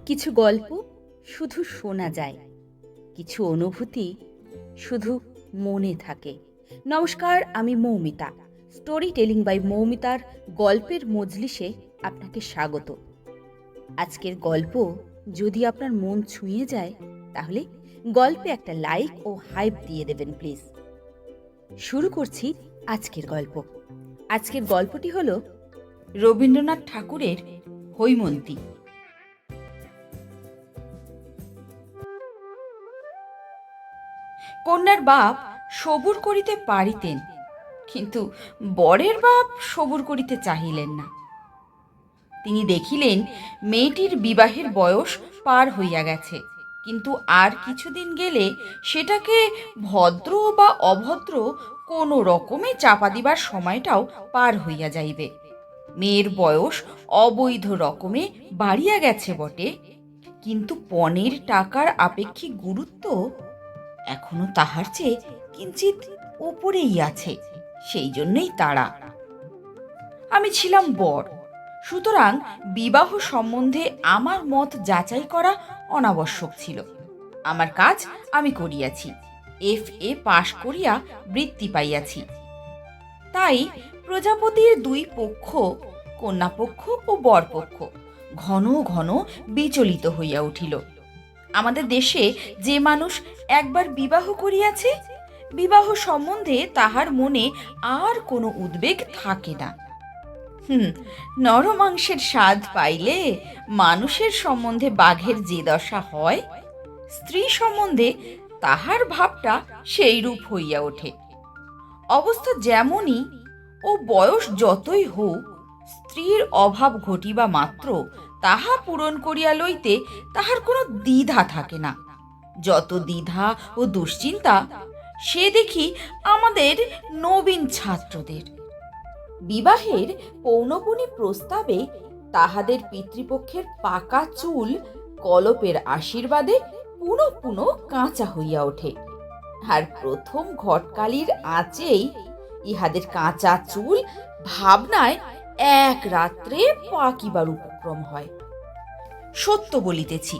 কিছু গল্প শুধু শোনা যায়, কিছু অনুভূতি শুধু মনে থাকে। নমস্কার, আমি মৌমিতা। স্টোরি টেলিং বাই মৌমিতার গল্পের মজলিসে আপনাকে স্বাগত। আজকের গল্প যদি আপনার মন ছুঁয়ে যায়, তাহলে গল্পে একটা লাইক ও হাইপ দিয়ে দেবেন প্লিজ। শুরু করছি আজকের গল্প। আজকের গল্পটি হলো রবীন্দ্রনাথ ঠাকুরের হৈমন্তী। কন্যার বাপ সবুর করিতে পারিতেন, কিন্তু বরের বাপ সবুর করিতে চাহিলেন না। তিনি দেখিলেন মেয়েটির বিবাহের বয়স পার হইয়া গেছে, কিন্তু আর কিছুদিন গেলে সেটাকে ভদ্র বা অভদ্র কোনো রকমে চাপা দিবার সময়টাও পার হইয়া যাইবে। মেয়ের বয়স অবৈধ রকমে বাড়িয়া গেছে বটে, কিন্তু পণের টাকার আপেক্ষিক গুরুত্ব এখনো তাহার চেয়ে কিঞ্চিত উপরেই আছে। সেই জন্যই তারা। আমি ছিলাম বর, সুতরাং বিবাহ সম্বন্ধে আমার মত যাচাই করা অনাবশ্যক ছিল। আমার কাজ আমি করিয়াছি, FA পাশ করিয়া বৃত্তি পাইয়াছি। তাই প্রজাপতির দুই পক্ষ, কন্যাপক্ষ ও বরপক্ষ, ঘন ঘন বিচলিত হইয়া উঠিল। আমাদের দেশে যে মানুষ একবার বিবাহ করিয়াছে, বিবাহ সম্বন্ধে তাহার মনে আর কোনো উদ্বেগ থাকে না। নরমাংসের স্বাদ পাইলে মানুষের সম্বন্ধে বাঘের যে দশা হয়, স্ত্রী সম্বন্ধে তাহার ভাবটা সেই রূপ হইয়া ওঠে। অবস্থা যেমনই ও বয়স যতই হোক, স্ত্রীর অভাব ঘটিবা মাত্র তাহা পূরণ করিয়া লইতে তাহার কোনো দ্বিধা থাকে না। যত দ্বিধা ও দুশ্চিন্তা সে দেখি আমাদের নবীন ছাত্রদের। বিবাহের পৌনপুনি প্রস্তাবে তাহাদের পিতৃপক্ষের পাকা চুল কলপের আশীর্বাদে পুনঃ পুনঃ কাঁচা হইয়া ওঠে, আর প্রথম ঘটকালির আঁচেই ইহাদের কাঁচা চুল ভাবনায় এক রাত্রে পাকিবার উপক্রম হয়। সত্য বলিতেছি,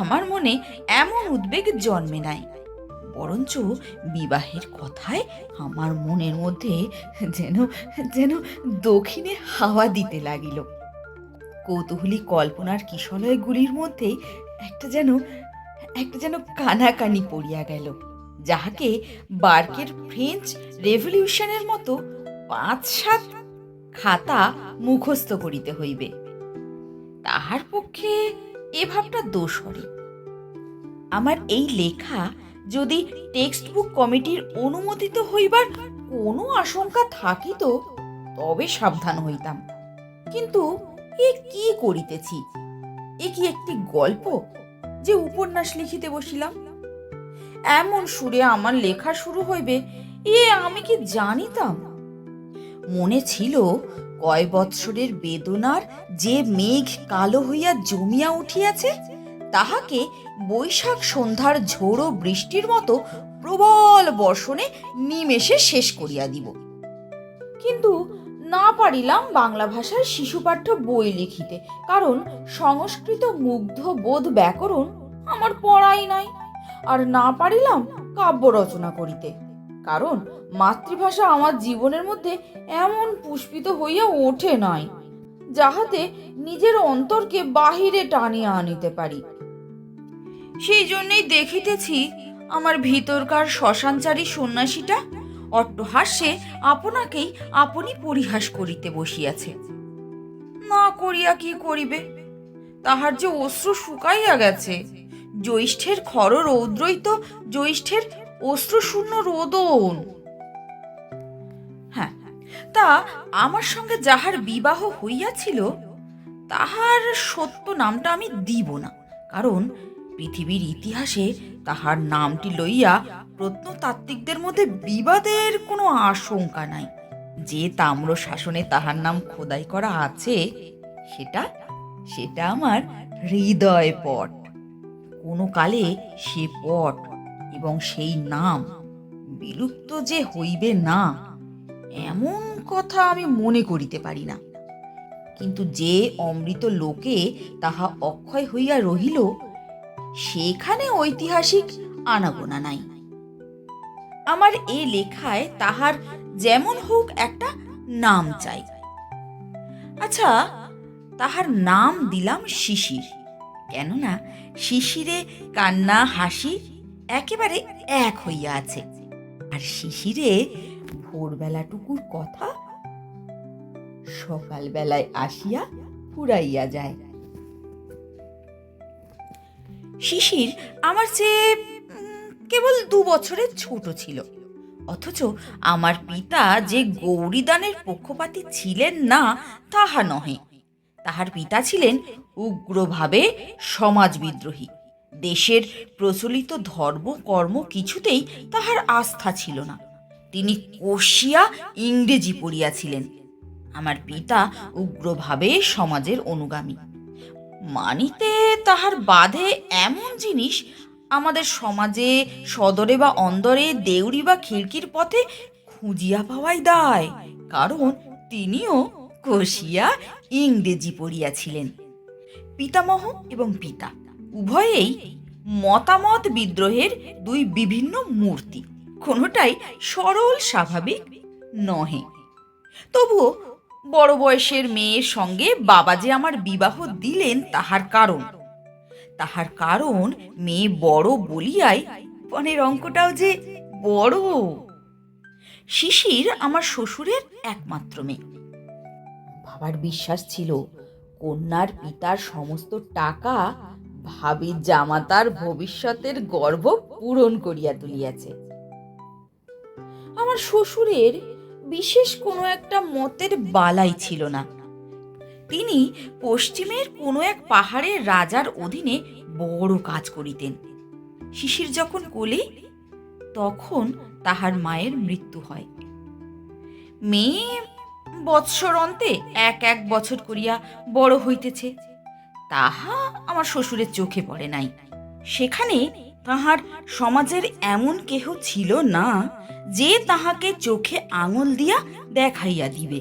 আমার মনে এমন উদ্বেগ জন্মে নাই, বরঞ্চ বিবাহের কথায় আমার মনের মধ্যে যেন যেন দক্ষিণে হাওয়া দিতে লাগিল। কৌতূহলী কল্পনার কিশলয়গুলির মধ্যে একটা যেন কানাকানি পড়িয়া গেল, যাহাকে বার্কের ফ্রেঞ্চ রেভলিউশনের মতো 5-7 খাতা মুখস্থ করিতে হইবে। তাহার পক্ষে এ ভাবটা দোষরে। আমার এই লেখা যদি টেক্সট বুক কমিটির অনুমোদিত হইবার কোনো আশঙ্কা থাকিত, তবে সাবধান হইতাম। কিন্তু এ কি করিতেছি? এ কি একটি গল্প যে উপন্যাস লিখিতে বসিলাম? এমন সুরে আমার লেখা শুরু হইবে এ আমি কি জানিতাম? মনে ছিল কয় বৎসরের বেদনার যে মেঘ কালো হইয়া জমিয়া উঠিয়াছে, তাহাকে বৈশাখ সন্ধ্যার ঝোড়ো বৃষ্টির মতো প্রবল বর্ষণে নিমেষে শেষ করিয়া দিব। কিন্তু না পারিলাম বাংলা ভাষার শিশুপাঠ্য বই লিখিতে, কারণ সংস্কৃত মুগ্ধ বোধ ব্যাকরণ আমার পড়াই নাই। আর না পারিলাম কাব্য রচনা করিতে, কারণ মাতৃভাষা আমার জীবনের মধ্যে এমন পুষ্পিত হইয়া ওঠে নাই, যাহাতে নিজের অন্তরকে বাহিরে টানিয়া আনিতে পারি। সেই জন্যই দেখিতেছি আমার ভিতরকার শ্মশানচারী সন্ন্যাসীটা অট্টহাস্যে আপনাকেই আপনি পরিহাস করিতে বসিয়াছে। না করিয়া কি করিবে? তাহার যে অশ্রু শুকাইয়া গেছে। জ্যৈষ্ঠের খর রৌদ্রই তো জ্যৈষ্ঠের অশ্রুশূন্য রোদন। হ্যাঁ, তা আমার সঙ্গে যাহার বিবাহ হইয়াছিল, তাহার সত্য নামটা আমি দিব না, কারণ পৃথিবীর ইতিহাসে তাহার নামটি লইয়া প্রত্নতাত্ত্বিকদের মধ্যে বিবাদের কোনো আশঙ্কা নাই। যে তাম্র শাসনে তাহার নাম খোদাই করা আছে, সেটা সেটা আমার হৃদয় পট। কোনো কালে সে পট এবং সেই নাম বিলুপ্ত যে হইবে না, এমন কথা আমি মনে করিতে পারি না। কিন্তু যে অমৃত লোকে তাহা অক্ষয় হইয়া রহিল, সেখানে ঐতিহাসিক আনাগোনা নাই। আমার এ লেখায় তাহার যেমন হোক একটা নাম চাই। আচ্ছা, তাহার নাম দিলাম শিশির, কেননা শিশিরে কান্না হাসি একেবারে এক হইয়া আছে, আর শিশিরে ভোরবেলাটুকুর কথা সকালবেলায় আসিয়া ফুরাইয়া যায়। শিশির আমার চেয়ে কেবল 2 বছরের ছোট ছিল, অথচ আমার পিতা যে গৌরীদানের পক্ষপাতী ছিলেন না তাহা নহে। তাহার পিতা ছিলেন উগ্রভাবে সমাজ বিদ্রোহী। দেশের প্রচলিত ধর্ম কর্ম কিছুতেই তাহার আস্থা ছিল না। তিনি কষিয়া ইংরেজি পড়িয়াছিলেন। আমার পিতা উগ্রভাবে সমাজের অনুগামী। মানিতে তাহার বাধে এমন জিনিস আমাদের সমাজে সদরে বা অন্দরে দেউড়ি বা খিড়কির পথে খুঁজিয়া পাওয়াই দায়, কারণ তিনিও কষিয়া ইংরেজি পড়িয়াছিলেন। পিতামহ এবং পিতা উভয়েই মতামত বিদ্রোহের 2 বিভিন্ন মূর্তি, কোনোটাই সরল স্বাভাবিক নহে। তবুও বড় বয়সের মেয়ের সঙ্গে বাবা যে আমার বিবাহ দিলেন তাহার কারণ মেয়ে বড় বলিয়াই পনের অঙ্কটাও যে বড়। শিশির আমার শ্বশুরের একমাত্র মেয়ে। বাবার বিশ্বাস ছিল কন্যার পিতার সমস্ত টাকা ভাবি জামাতার ভবিষ্যতের গর্ব পূরণ করিয়া তুলিয়াছে। আমার শ্বশুরের বিশেষ কোনো একটা মতের বালাই ছিল না। তিনি পশ্চিমের কোনো এক পাহাড়ের রাজার অধীনে বড় কাজ করিতেন। শিশির যখন কোলে, তখন তাহার মায়ের মৃত্যু হয়। মেয়ে বৎসর অন্তে 1 বছর করিয়া বড় হইতেছে, তাহা আমার শ্বশুরের চোখে পড়ে নাই। সেখানে তাহার সমাজের এমন কেহ ছিল না যে তাহাকে চোখে আঙুল দিয়া দেখাইয়া দিবে।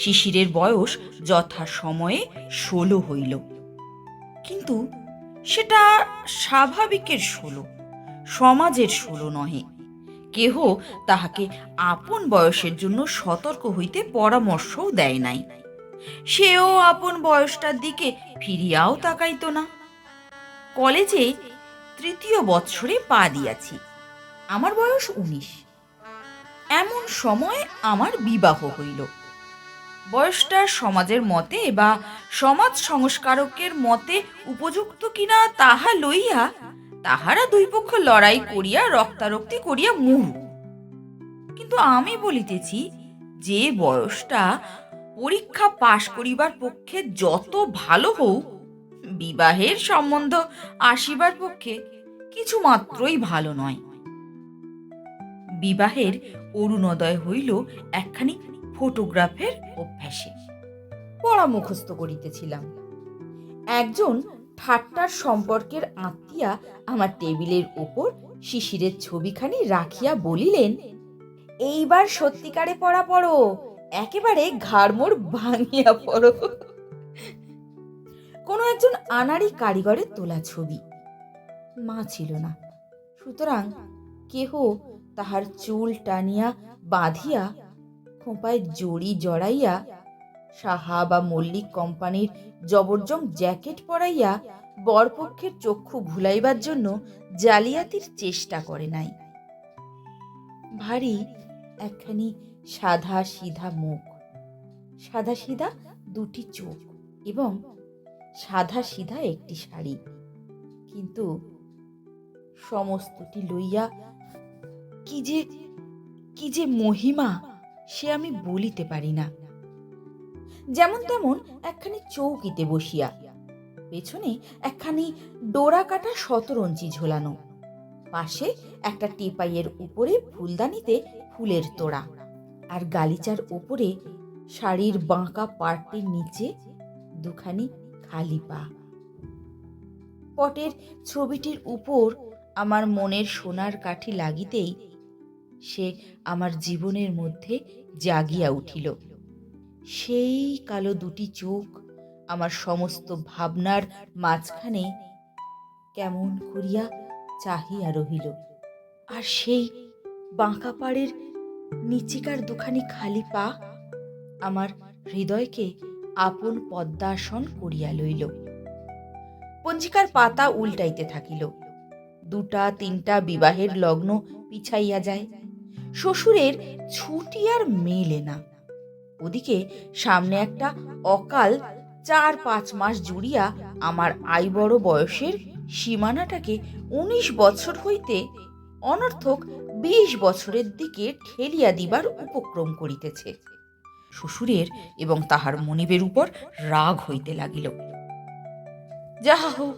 শিশিরের বয়স যথা সময়ে 16 হইল, কিন্তু সেটা স্বাভাবিকের 16, সমাজের 16 নহে। কেহ তাহাকে আপন বয়সের জন্য সতর্ক হইতে পরামর্শও দেয় নাই। সেও আপন বয়সটার দিকে ফিরিয়াও তাকাইত না। কলেজে 3য় বৎসরে পা দিয়াছি, আমার বয়স 19। এমন সময় আমার বিবাহ হইল। বয়সটা সমাজের মতে বা সমাজ সংস্কারকের মতে উপযুক্ত কিনা তাহা লইয়া তাহারা 2 পক্ষ লড়াই করিয়া রক্তারক্তি করিয়া মুরু। কিন্তু আমি বলিতেছি, যে বয়সটা পরীক্ষা পাশ করিবার পক্ষে যত ভালো হোক, বিবাহের সম্বন্ধ আসিবার পক্ষে কিছু মাত্রই ভালো নয়। বিবাহের অরুণোদয় হইল একখানি ফটোগ্রাফের অভ্যাসে। পড়া মুখস্থ করিতেছিলাম। একজন ঠাট্টার সম্পর্কের আত্মীয়া আমার টেবিলের ওপর শিশিরের ছবিখানি রাখিয়া বলিলেন, এইবার সত্যিকারে পড়া পড়ো, একেবারে ঘাড়মোড় ভাঙিয়া পড়ো। কোনো একজন আনাড়ি কারিগরের তোলা ছবি। মা ছিল না, সুতরাং কেহ তাহার চুল টানিয়া বাঁধিয়া খোঁপায় জড়ি জড়াইয়া সাহা বা মল্লিক কোম্পানির জবরজং জ্যাকেট পরাইয়া বরপক্ষের চক্ষু ভুলাইবার জন্য জালিয়াতির চেষ্টা করে নাই। ভারী একখানি সাদা সিধা মুখ, সাদা সিধা 2টি চোখ এবং সাদা সিধা একটি শাড়ি, কিন্তু সমস্তটি লইয়া কি যে মহিমা সে আমি বলিতে পারি না। যেমন তেমন একখানি চৌকিতে বসিয়া, পেছনে একখানি ডোরা কাটা শতরঞ্চি ঝোলানো, পাশে একটা টেপাইয়ের উপরে ফুলদানিতে ফুলের তোড়া, আর গালিচার উপরে শাড়ির বাঁকা পাড়টির নিচে 2খানি খালি পা। পটের ছবিটির উপর আমার মনের সোনার কাঠি লাগিতেই সে আমার জীবনের মধ্যে জাগিয়া উঠিল। সেই কালো দুটি চোখ আমার সমস্ত ভাবনার মাঝখানে কেমন করিয়া চাহিয়া রহিল। আর সেই বাঁকা পাড়ের নিচিকার দুখানি খালি পা আমার হৃদয়কে আপন পদ্মাসন করিয়া লইল। পঞ্জিকার পাতা উল্টাইতে থাকিল। 2-3টা বিবাহের লগ্ন পিছাইয়া যায়। শ্বশুরের ছুটি আর মেলে না। ওদিকে সামনে একটা অকাল 4-5 মাস জুড়িয়া আমার বড় বয়সের সীমানাটাকে 19 বছর হইতে অনর্থক 20 বছরের দিকে ঠেলিয়া দিবার উপক্রম করিতেছে। শ্বশুরের এবং তাহার মনিবের উপর রাগ হইতে লাগিল। যাহা হোক,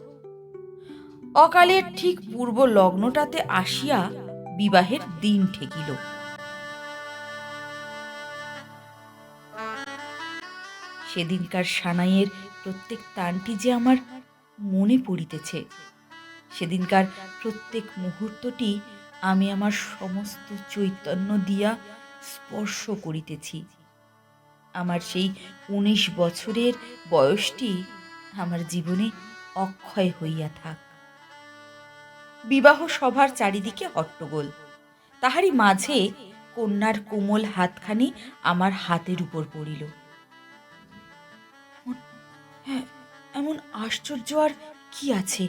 অকালের ঠিক পূর্ব লগ্নটাতে আসিয়া বিবাহের দিন ঠেকিল। সেদিনকার সানাইয়ের প্রত্যেক তানটি যে আমার মনে পড়িতেছে। সেদিনকার প্রত্যেক মুহূর্তটি আমি আমার সমস্ত চৈতন্য দিয়া স্পর্শ করিতেছি। আমার সেই 19 বছরের বয়সটি আমার জীবনে অক্ষয় হইয়া থাক। বিবাহ সভার চারিদিকে হট্টগোল। তাহারই মাঝে কন্যার কোমল হাতখানি আমার হাতের উপর পড়িল। এমন আশ্চর্য আর কি আছে?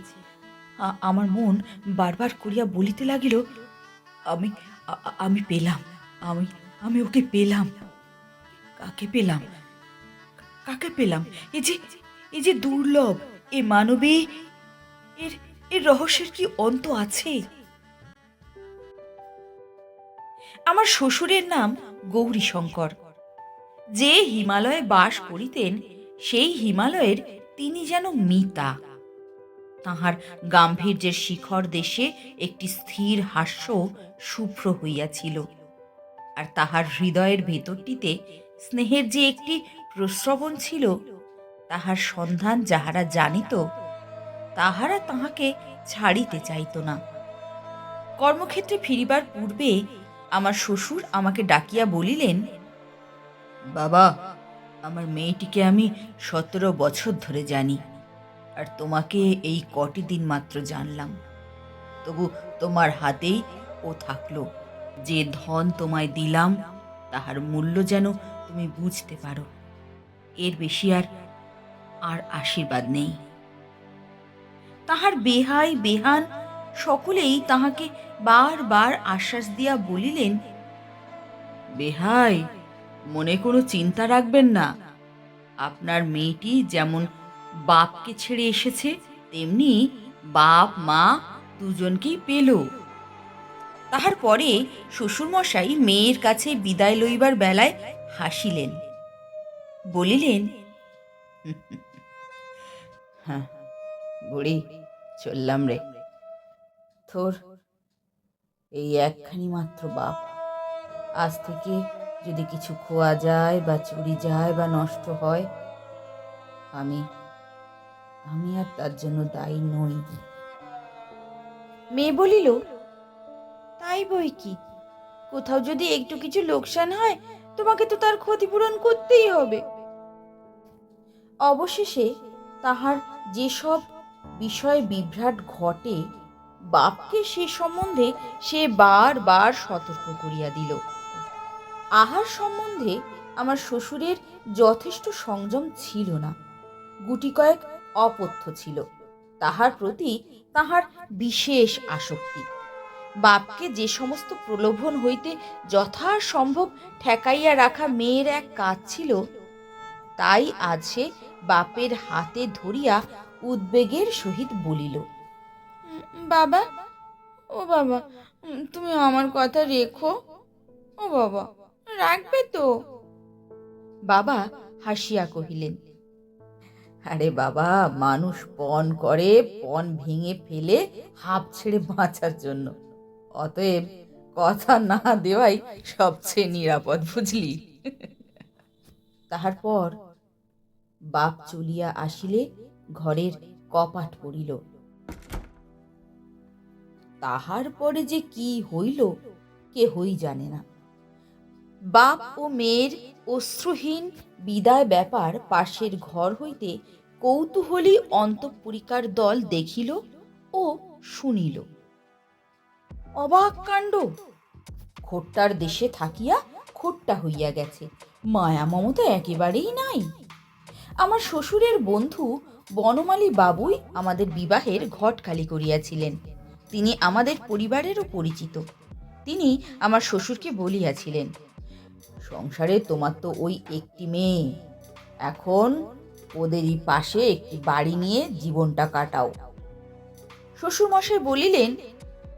আমার মন বারবার করিয়া বলিতে লাগিল, আমি আমি পেলাম, আমি আমি ওকে পেলাম। কাকে পেলাম? কাকে পেলাম? এ যে দুর্লভ, এ মানবী, এর এর রহস্যের কি অন্ত আছে? আমার শ্বশুরের নাম গৌরীশঙ্কর। যে হিমালয়ে বাস করিতেন সেই হিমালয়ের তিনি যেন মিতা। তাহার গাম্ভীর্যের শিখর দেশে একটি স্থির হাস্য শুভ্র হইয়াছিল, আর তাহার হৃদয়ের ভেতরটিতে স্নেহের যে একটি প্রস্রবণ ছিল, তাহার সন্ধান যাহারা জানিত তাহারা তাহাকে ছাড়িতে চাইত না। কর্মক্ষেত্রে ফিরিবার পূর্বে আমার শ্বশুর আমাকে ডাকিয়া বলিলেন, বাবা, আমার মেয়েটিকে আমি 17 বছর ধরে জানি, আর তোমাকে এই কটি দিন মাত্র জানলাম। তবু তোমার হাতেই ও থাকলো। যে ধন তোমায় দিলাম তাহার মূল্য যেন তুমি বুঝতে পারো। এর বেশি আর আশীর্বাদ নেই। তাহার বেহাই বেহান সকলেই তাহাকে বারবার আশ্বাস দিয়া বলিলেন, বেহাই, মনে কোনো চিন্তা রাখবেন না। আপনার মেয়েটি যেমন বাপকে ছেড়ে এসেছে, তেমনি বাপ মা দুজনকেই পেল। তাহার পরে শ্বশুরমশাই মেয়ের কাছে বিদায় লইবার বেলায় হাসিলেন, বলিলেন, হ্যাঁ বুড়ি, চললাম রে। তোর এই একখানি মাত্র বাপ। আজ থেকে যদি কিছু খোয়া যায় বা চুরি যায় বা নষ্ট হয়, আমি আমি আর তার জন্য দায়ী নই। মেয়ে বলিল, তাই বই কি, কোথাও যদি একটু কিছু লোকসান হয় তোমাকে তো তার ক্ষতিপূরণ করতেই হবে। অবশেষে তাহার যেসব বিষয়ে বিভ্রাট ঘটে, বাপকে সে সম্বন্ধে সে বারবার সতর্ক করিয়া দিল। আহার সম্বন্ধে আমার শ্বশুরের যথেষ্ট সংযম ছিল না। গুটি কয়েক অপথ্য ছিল। তাহার প্রতি তাহার বিশেষ আসক্তি। বাপকে যে সমস্ত প্রলোভন হইতে যথাসম্ভব ঠেকাইয়া রাখা মেয়ের এক কাজ ছিল, তাই আজ সে বাপের হাতে ধরিয়া উদ্বেগের সহিত বলিল, বাবা, ও বাবা, তুমি আমার কথা রেখো। ও বাবা, রাখবে তো? বাবা হাসিয়া কহিলেন, আরে বাবা, মানুষ পণ করে পণ ভেঙে ফেলে হাঁপ ছেড়ে বাঁচার জন্য। অতএব কথা না দেওয়াই সবচেয়ে নিরাপদ, বুঝলি? তাহার পর বাপ চলিয়া আসিলে ঘরের কপাট পড়িল। তাহার পরে যে কি হইল কেহই জানে না। বাপ ও মেয়ের অশ্রুহীন বিদায় ব্যাপার পাশের ঘর হইতে কৌতূহলী অন্তঃপুরিকার দল দেখিল ও শুনিল। অবাক কাণ্ড! খোট্টার দেশে থাকিয়া খোট্টা হইয়া গেছে, মায়া মমতা একেবারেই নাই। আমার শ্বশুরের বন্ধু বনমালী বাবুই আমাদের বিবাহের ঘটকালি করিয়াছিলেন। তিনি আমাদের পরিবারেরও পরিচিত। তিনি আমার শ্বশুরকে বলিয়াছিলেন, সংসারে তোমার তো ওই একটি মেয়ে, এখন ওদেরই পাশে একটি বাড়ি নিয়ে জীবনটা কাটাও। শ্বশুরমশাই বলিলেন,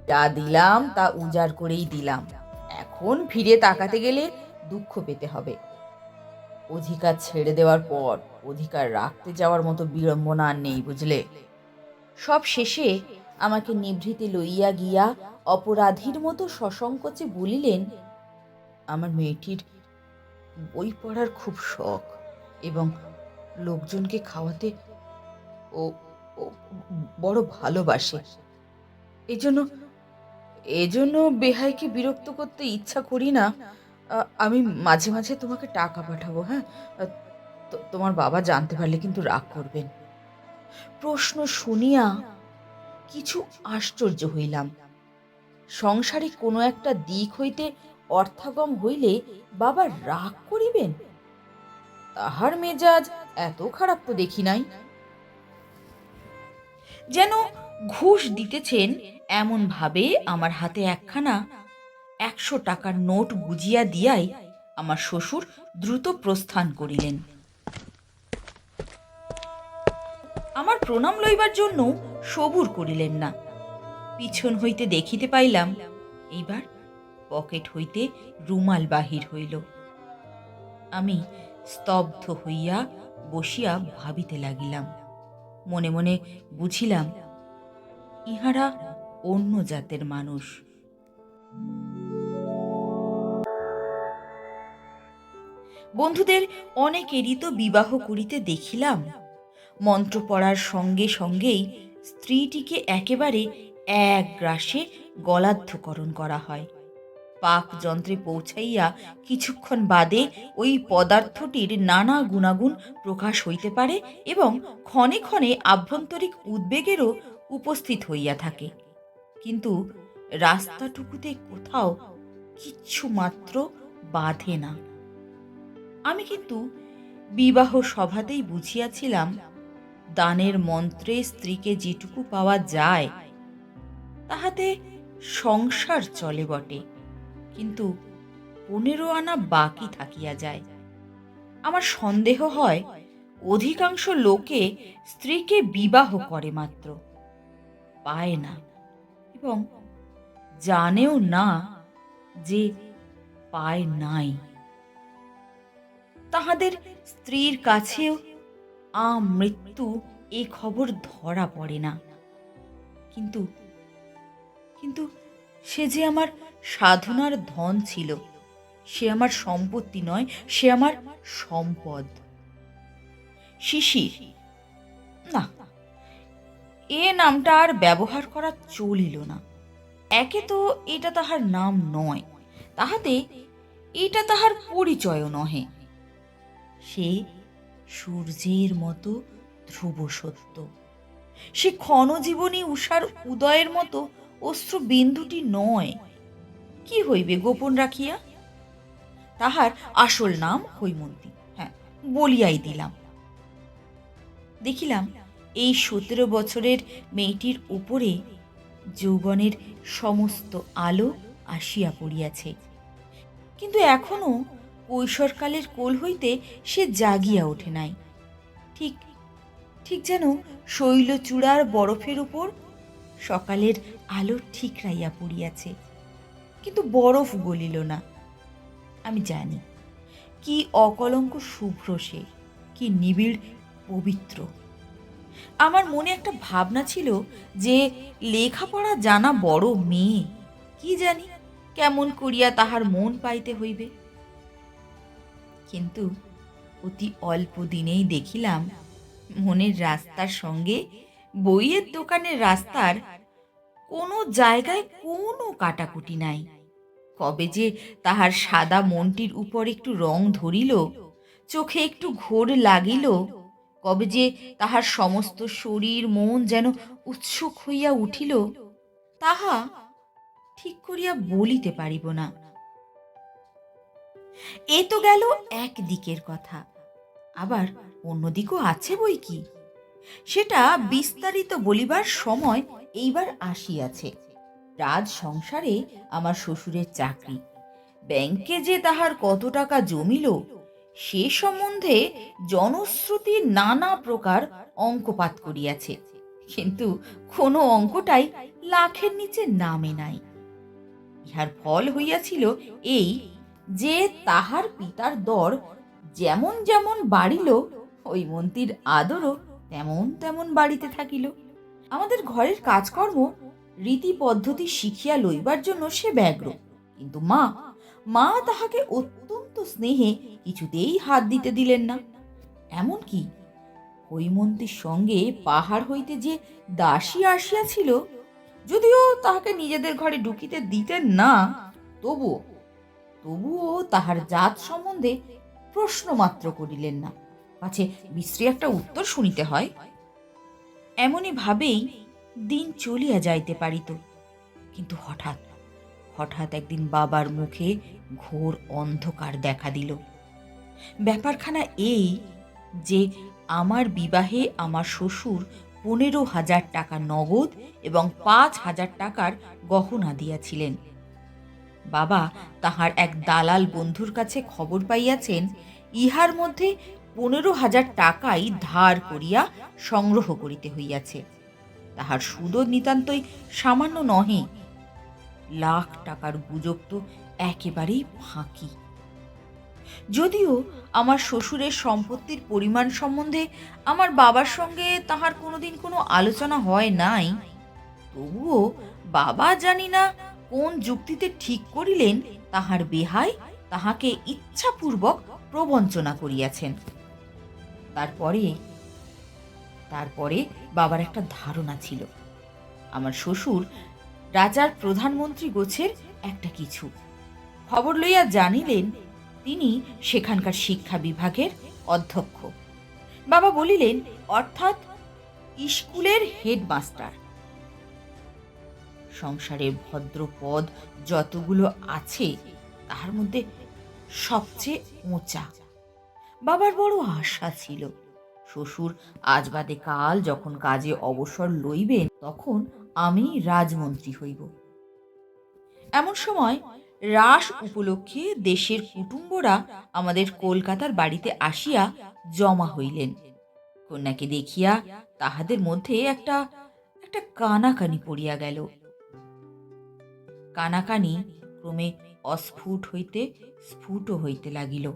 যা দিলাম তা উজাড় করেই দিলাম, এখন ফিরে তাকাতে গেলে দুঃখ পেতে হবে। অধিকার ছেড়ে দেওয়ার পর অধিকার রাখতে যাওয়ার মতো বিড়ম্বনা আর নেই, বুঝলে। সব শেষে আমাকে নিভৃতে লইয়া গিয়া অপরাধীর মতো সসংকোচে বলিলেন, আমার মেয়েটির বই পড়ার খুব শখ এবং লোকজনকে খাওয়াতে ও ও বড় ভালোবাসে। এজন্য এজন্য বেহাইকে বিরক্ত করতে ইচ্ছা করি না। আমি মাঝে মাঝে তোমাকে টাকা পাঠাবো, হ্যাঁ? তোমার বাবা জানতে পারলে কিন্তু রাগ করবেন। প্রশ্ন শুনিয়া কিছু আশ্চর্য হইলাম। সংসারে কোনো একটা দিক হইতে অর্থাগম হইলে বাবা রাগ করিবেন? তাহার মেজাজ এত খারাপ তো দেখি নাই। যেন ঘুষ দিতেছেন এমন ভাবে আমার হাতে একখানা 100 টাকার নোট গুজিয়া দিয়াই আমার শ্বশুর দ্রুত প্রস্থান করিলেন। আমার প্রণাম লইবার জন্য সবুর করিলেন না। পিছন হইতে দেখিতে পাইলাম এইবার পকেট হইতে রুমাল বাহির হইল। আমি স্তব্ধ হইয়া বসিয়া ভাবিতে লাগিলাম। মনে মনে বুঝিলাম, ইহারা অন্য জাতের মানুষ। বন্ধুদের অনেকেরই তো বিবাহ করিতে দেখিলাম, মন্ত্র পড়ার সঙ্গে সঙ্গেই স্ত্রীটিকে একেবারে এক গ্রাসে গলাধ্যকরণ করা হয়। পাক যন্ত্রে পৌঁছাইয়া কিছুক্ষণ বাদে ওই পদার্থটির নানা গুণাগুণ প্রকাশ হইতে পারে এবং ক্ষণে ক্ষণে আভ্যন্তরিক উদ্বেগেরও উপস্থিত হইয়া থাকে, কিন্তু রাস্তাটুকুতে কোথাও কিচ্ছু মাত্র বাধে না। আমি কিন্তু বিবাহ সভাতেই বুঝিয়াছিলাম, দানের মন্ত্রে স্ত্রীকে যেটুকু পাওয়া যায় তাহাতে সংসার চলে বটে, কিন্তু 15 আনা বাকি থাকিয়া যায়। আমার সন্দেহ হয় অধিকাংশ লোকে স্ত্রীকে বিবাহ করে মাত্র, পায় না এবং জানেও না যে পায় নাই। তাহাদের স্ত্রীর কাছেও মৃত্যু এ খবর ধরা পড়ে না। কিন্তু কিন্তু সে যে আমার সাধনার ধন ছিল, সে আমার সম্পত্তি নয়, সে আমার সম্পদ। শিশির, না, এ নামটা আর ব্যবহার করা চলিল না। একে তো এটা তাহার নাম নয়, তাহাতে এটা তাহার পরিচয়ও নহে। সে সূর্যের মতো ধ্রুব সত্য, সে ক্ষণজীবনী উষার উদয়ের মতো অশ্রু বিন্দুটি নয়। কি হইবে গোপন রাখিয়া? তাহার আসল নাম হৈমন্তী, হ্যাঁ, বলিয়াই দিলাম। দেখিলাম এই 17 বছরের মেয়েটির উপরে যৌবনের সমস্ত আলো আসিয়া পড়িয়াছে, কিন্তু এখনো কৈশোরকালের কোল হইতে সে জাগিয়া ওঠে নাই। ঠিক ঠিক যেন শৈলচূড়ার বরফের উপর সকালের আলো ঠিকরাইয়া পড়িয়াছে, কিন্তু বরফ গলিল না। আমি জানি কি অকলঙ্ক শুভ্র সে, কি নিবিড় পবিত্র। আমার মনে একটা ভাবনা ছিল যে লেখাপড়া জানা বড় মেয়ে, কি জানি কেমন করিয়া তাহার মন পাইতে হইবে। কিন্তু অতি অল্প দিনেই দেখিলাম মনের রাস্তার সঙ্গে বইয়ের দোকানের রাস্তার কোনো জায়গায় কোনো কাটাকুটি নাই, কবে যে তাহার সাদা মনটির উপর একটু রং ধরিল, চোখে একটু ঘোর লাগিল, কবে যে তাহার সমস্ত শরীর মন যেন উৎসুক হইয়া উঠিল, তাহা ঠিক করিয়া বলিতে পারিব না। এ তো গেল এক দিকের কথা, আবার অন্যদিকও আছে বই কি। সেটা বিস্তারিত বলিবার সময় এইবার আসিয়াছে। রাজ সংসারে আমার শ্বশুরের চাকরি, ব্যাংকে যে তাহার কত টাকা জমিল সে সম্বন্ধে জনশ্রুতি নানা প্রকার অঙ্কপাত করিয়াছে, কিন্তু কোনো অঙ্কটাই লাখের নিচে নামে নাই। ইহার ফল হইয়াছিল এই যে তাহার পিতার দর যেমন যেমন বাড়িল, হৈমন্তীর আদরও তেমন তেমন বাড়িতে থাকিল। আমাদের ঘরের কাজকর্ম রীতি পদ্ধতি শিখিয়া লইবার জন্য সে ব্যগ্র, কিন্তু মা মা তাহাকে অত্যন্ত স্নেহে কিছুতেই হাত দিতে দিলেন না। এমনকি হৈমন্তীর সঙ্গে পাহাড় হইতে যে দাসী আসিয়াছিল, যদিও তাহাকে নিজেদের ঘরে ঢুকিতে দিতেন না, তবুও তাহার জাত সম্বন্ধে প্রশ্ন মাত্র করিলেন না, পাছে বিশ্রী একটা উত্তর শুনিতে হয়। এমনি ভাবেই দিন চলিয়া যাইতে পারিত। কিন্তু হঠাৎ হঠাৎ একদিন বাবার মুখে ঘোর অন্ধকার দেখা দিল। ব্যাপারখানা এই যে আমার বিবাহে আমার শ্বশুর 15,000 টাকা নগদ এবং 5,000 টাকার গহনা দিয়াছিলেন। বাবা তাহার এক দালাল বন্ধুর কাছে খবর পাইয়াছেন ইহার মধ্যে 15,000 টাকাই ধার করিয়া সংগ্রহ করিতে হইয়াছে। তাহার সুদও নিতান্তই সামান্য নহে। লাখ টাকার গুজব তো একেবারেই ফাঁকি। যদিও আমার শ্বশুরের সম্পত্তির পরিমাণ সম্বন্ধে আমার বাবার সঙ্গে তাহার কোনোদিন কোনো আলোচনা হয় নাই, তবুও বাবা জানি না কোন যুক্তিতে ঠিক করিলেন তাহার বেহাই তাহাকে ইচ্ছাপূর্বক প্রবঞ্চনা করিয়াছেন। তারপরে বাবার একটা ধারণা ছিল আমার শ্বশুর রাজার প্রধানমন্ত্রী গোছের একটা কিছু। খবর লইয়া জানিলেন তিনি সেখানকার শিক্ষা বিভাগের অধ্যক্ষ। বাবা বলিলেন, অর্থাৎ স্কুলের হেডমাস্টার। সংসারের ভদ্র পদ যতগুলো আছে তার মধ্যে সবচেয়ে উঁচা। বাবার বড় আশা ছিল শ্বশুর আজ বাদে কাল যখন কাজে অবসর লইবেন তখন আমি রাজমন্ত্রী হইব। এমন সময় রাস উপলক্ষে দেশের কুটুম্বরা আমাদের কলকাতার বাড়িতে আসিয়া জমা হইলেন। কন্যাকে দেখিয়া তাহাদের মধ্যে একটা কানাকানি পড়িয়া গেল। কানাকানি ক্রমে অস্ফুট হইতে স্ফুট হইতে লাগিল।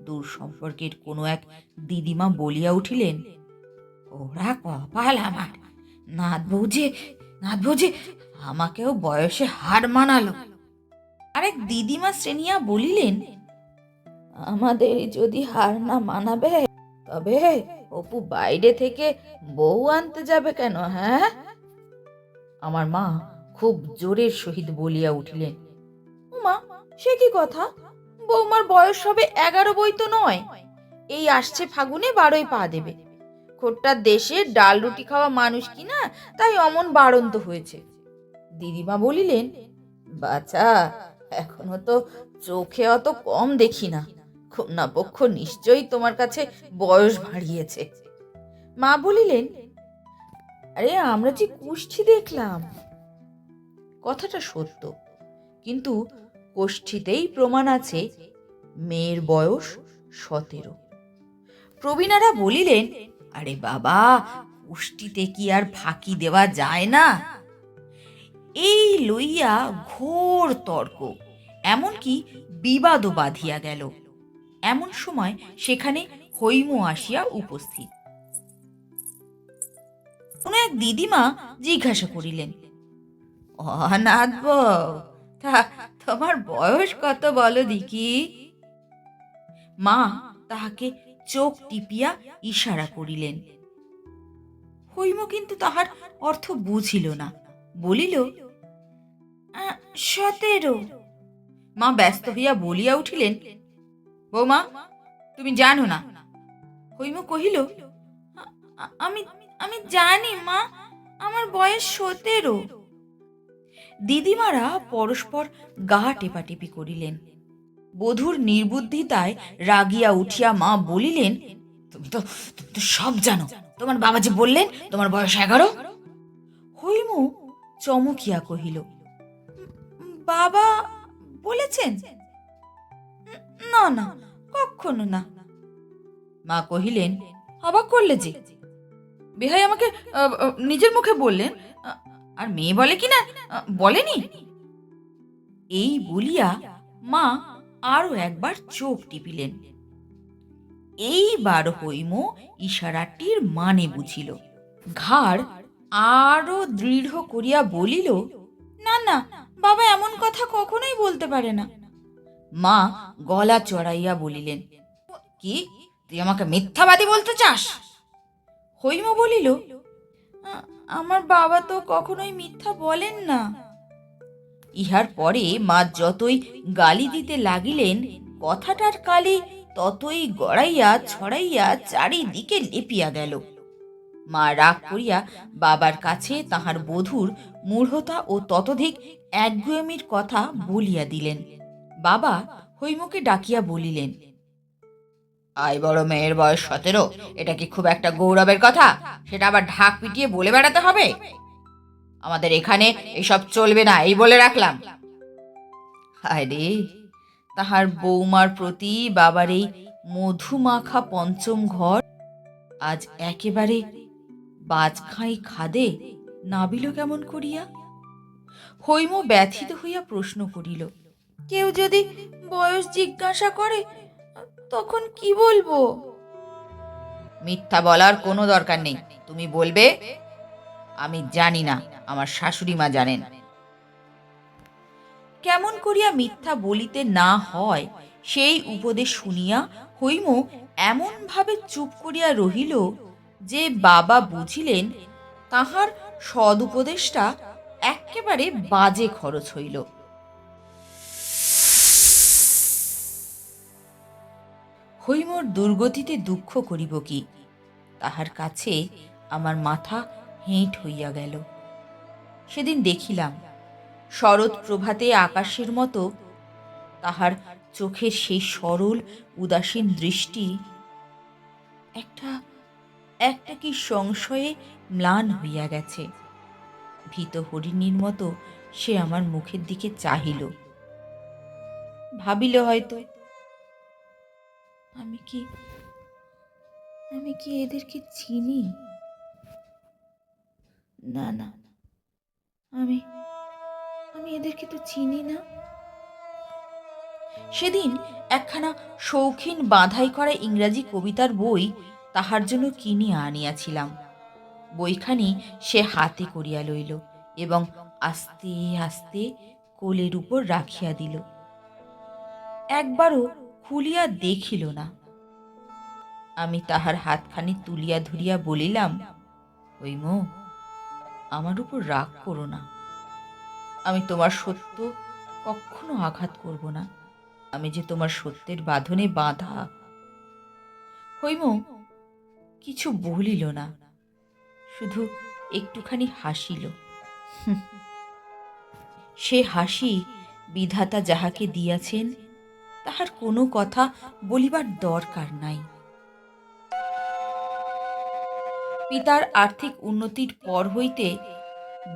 দূর সম্পর্কের কোনো এক দিদিমা বলিয়া উঠিলেন, ওরা কপাল আমার, নাথ বউ যে আমাকেও বয়সে হার মানালো। আরেক দিদিমা শ্রেণিয়া বলিলেন, আমাদের যদি হার না মানাবে তবে অপু বাইরে থেকে বউ আনতে যাবে কেন? হ্যাঁ? আমার মা খুব জোরের সহিত বলিয়া উঠিলেন, উমা সে কি কথা, বৌমার বয়স হবে 11 বই তো নয়, এই আসছে ফাগুনে 12ই পা দেবে। খোট্টার দেশে ডাল রুটি খাওয়া মানুষ কিনা, তাই অমন বাড়ন্ত হয়েছে। দিদিমা বলিলেন, বাছা এখনো তো চোখে অত কম দেখি না, কন্যাপক্ষ নিশ্চয়ই তোমার কাছে বয়স বাড়িয়েছে। মা বলিলেন, আরে আমরা যে কুষ্ঠি দেখলাম। কথাটা সত্য, কিন্তু কোষ্ঠীতেই প্রমাণ আছে মেয়ের বয়স 17। প্রবীণারা বলিলেন, আরে বাবা কুষ্ঠিতে কি আর ফাঁকি দেওয়া যায় না? এই লইয়া ঘোর তর্ক, এমনকি বিবাদও বাঁধিয়া গেল। এমন সময় সেখানে হৈম আসিয়া উপস্থিত। কোন এক দিদিমা জিজ্ঞাসা করিলেন, অনাথ বউ, তা তোমার বয়স কত বলো দেখি? মা তাহাকে চোখ টিপিয়া ইশারা করিলেন। হৈম কিন্তু তাহার অর্থ বুঝিল না, বলিল, 17। মা ব্যস্ত হইয়া বলিয়া উঠিলেন, বৌমা, তুমি জানো না? হৈম কহিল, আমি আমি জানি মা, আমার বয়স 17। দিদিমারা পরস্পর গা টেপাটেপি করিলেন। বধূর নির্বুদ্ধিতায় রাগিয়া উঠিয়া মা বলিলেন, তুমি তো সব জানো। তোমার বাবা যে বললেন তোমার বয়স 11। হৈম চমকিয়া কহিল, বাবা বলেছেন? না না, কখনো না। মা কহিলেন, অবাক করলে যে, বেহাই আমাকে নিজের মুখে বললেন, আর মেয়ে বলে কিনা বলেনি। এই বলিয়া মা আরো একবার চোখ টিপিলেন। এইবার হৈম ইশারাটির মানে বুঝিল। ঘাড় আরো দৃঢ় করিয়া বলিল, না না, বাবা এমন কথা কখনোই বলতে পারে না। মা গলা চড়াইয়া বলিলেন, কি, তুই আমাকে মিথ্যাবাদী বলতে চাস? হৈম বলিল, আমার বাবা তো কখনোই মিথ্যা বলেন না। ইহার পরে মা যতই গালি দিতে লাগিলেন, কথাটার কালি ততই গড়াইয়া ছড়াইয়া চারিদিকে লেপিয়া গেল। মা রাগ করিয়া বাবার কাছে তাহার বধূর মূঢ়তা ও ততোধিক একগুয়েমির কথা বলিয়া দিলেন। বাবা হৈমকে ডাকিয়া বলিলেন, আই বড় মেয়ের বয়স 17, এটা কি খুব একটা গৌরবের কথা? সেটা আবার ঢাক পিটিয়ে বলে বেড়াতে হবে? আমাদের এখানে এসব চলবে না, এই বলে রাখলাম। হায় রে, তাহার বৌমার প্রতি বাবার এই মধুমাখা পঞ্চম ঘর আজ একেবারে বাজখাই খাদে নাবিল কেমন করিয়া? হৈম ব্যথিত হইয়া প্রশ্ন করিল, কেউ যদি বয়স জিজ্ঞাসা করে তখন কি বলবো? মিথ্যা বলার কোনো দরকার নেই, তুমি বলবে, আমি জানি না, আমার শাশুড়ি মা জানেন। কেমন করিয়া মিথ্যা বলিতে না হয় সেই উপদেশ শুনিয়া হৈম এমন ভাবে চুপ করিয়া রহিল যে বাবা বুঝিলেন তাহার সদুপদেশটা একেবারে বাজে খরচ হইল। হৈমর দুর্গতিতে দুঃখ করিব কি, তাহার কাছে আমার মাথা হেঁট হইয়া গেল। সেদিন দেখিলাম শরৎ প্রভাতে আকাশের মতো তাহার চোখের সেই সরল উদাসীন দৃষ্টি একটা একটা কি সংশয়ে ম্লান হইয়া গেছে। ভীত হরিণীর মতো সে আমার মুখের দিকে চাহিল, ভাবিল হয়তো, আমি কি আমি কি এদেরকে চিনি? না না, আমি আমি এদেরকে তো চিনি না। সেদিন একখানা শৌখিন বাঁধাই করা ইংরাজি কবিতার বই তাহার জন্য কিনিয়া আনিয়াছিলাম। বইখানি সে হাতে করিয়া লইল এবং আস্তে আস্তে কোলের উপর রাখিয়া দিল। একবারও খুলিয়া দেখিল না। আমি তাহার হাতখানি তুলিয়া ধরিয়া বলিলাম, হৈম, আমার উপর রাগ করো না। আমি তোমার সত্য কখনো আঘাত করব না। আমি যে তোমার সত্যের বাঁধনে বাঁধা। হৈম কিছু বলিল না, শুধু একটুখানি হাসিল। সে হাসি বিধাতা যাহাকে দিয়াছেন তাহার কোনো কথা বলিবার দরকার নাই। পিতার আর্থিক উন্নতির পর হইতে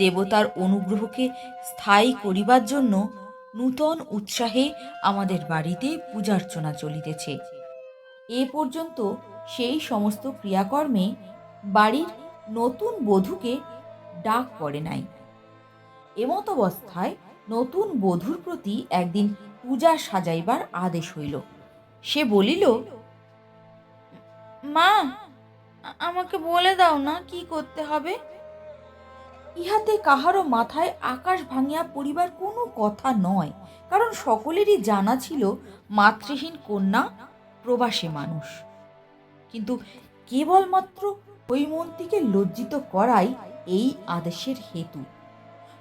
দেবতার অনুগ্রহকে স্থায়ী করিবার জন্য নূতন উৎসাহে আমাদের বাড়িতে পূজার্চনা চলিতেছে। এ পর্যন্ত সেই সমস্ত ক্রিয়াকর্মে বাড়ির নতুন বধূকে ডাক পড়ে নাই। এমত অবস্থায় নতুন বধূর প্রতি একদিন পূজা সাজাইবার আদেশ হইল। সে বলিল, মা, আমাকে বলে দাও না কি করতে হবে। ইহাতে কাহারও মাথায় আকাশ ভাঙিয়া পড়িবার কোনো কথা নয়, কারণ সকলেরই জানা ছিল মাতৃহীন কন্যা প্রবাসী মানুষ। কিন্তু কেবলমাত্র হৈমন্তীকে লজ্জিত করাই এই আদেশের হেতু।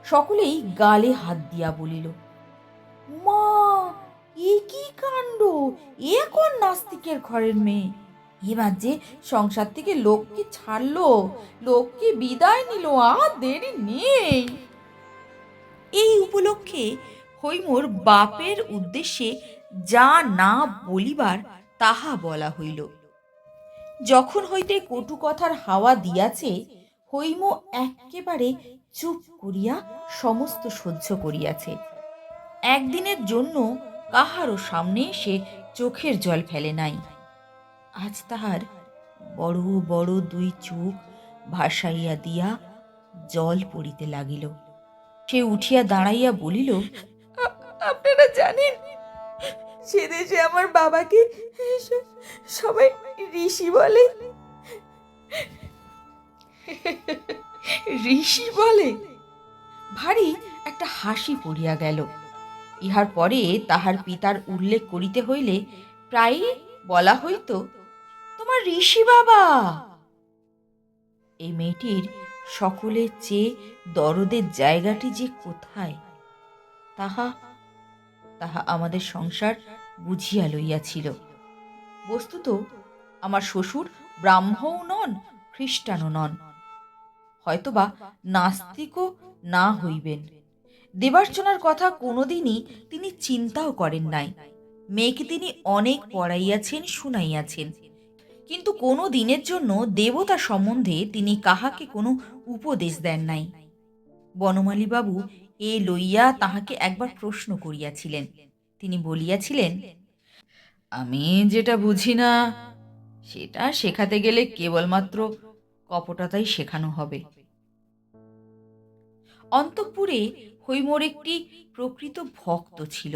সকলেই গালে হাত দিয়া বলিল, মা, এ কি কাণ্ড! এ কোন নাস্তিকের ঘরের মেয়ে! এবার যে সংসার থেকে লোককে ছাড়লো, লোককে বিদায় নিল, আর দেরি নেই। এই উপলক্ষে হৈমর বাপের উদ্দেশ্যে যা না বলিবার তাহা বলা হইল। যখন হইতে কটু কথার হাওয়া দিয়াছে, হৈম একেবারে চুপ করিয়া সমস্ত সহ্য করিয়াছে। একদিনের জন্য কাহারও সামনে সে চোখের জল ফেলে নাই। আজ তাহার বড় বড় দুই চোখ ভাসাইয়া দিয়া জল পড়িতে লাগিল। সে উঠিয়া দাঁড়াইয়া বলিল, আপনারা জানেন, সে দেশে আমার বাবাকে সবাই ঋষি বলে। ঋষি বলে? ভারী একটা হাসি পড়িয়া গেল। ইহার পরে তাহার পিতার উল্লেখ করিতে হইলে প্রায়ই বলা হইত, তোমার ঋষি বাবা। এই মেয়েটির সকলের চেয়ে দরদের জায়গাটি যে কোথায়, তাহা তাহা আমাদের সংসার বুঝিয়া লইয়াছিল। বস্তুত আমার শ্বশুর ব্রাহ্মও নন, খ্রিস্টানও নন, হয়তোবা নাস্তিকও না হইবেন। দেবার্চনার কথা কোনোদিনই তিনি চিন্তাও করেন নাই। মেয়েকে তিনি অনেক পড়াইয়াছেন, শুনাইয়াছেন, কিন্তু কোনো দিনের জন্য দেবতা সম্বন্ধে তিনি কাহাকে কোনো উপদেশ দেন নাই। বনমালীবাবু এ লইয়া তাহাকে একবার প্রশ্ন করিয়াছিলেন। তিনি বলিয়াছিলেন, আমি যেটা বুঝি না সেটা শেখাতে গেলে কেবলমাত্র কপটতাই শেখানো হবে। অন্তঃপুরে হৈমর একটি প্রকৃত ভক্ত ছিল।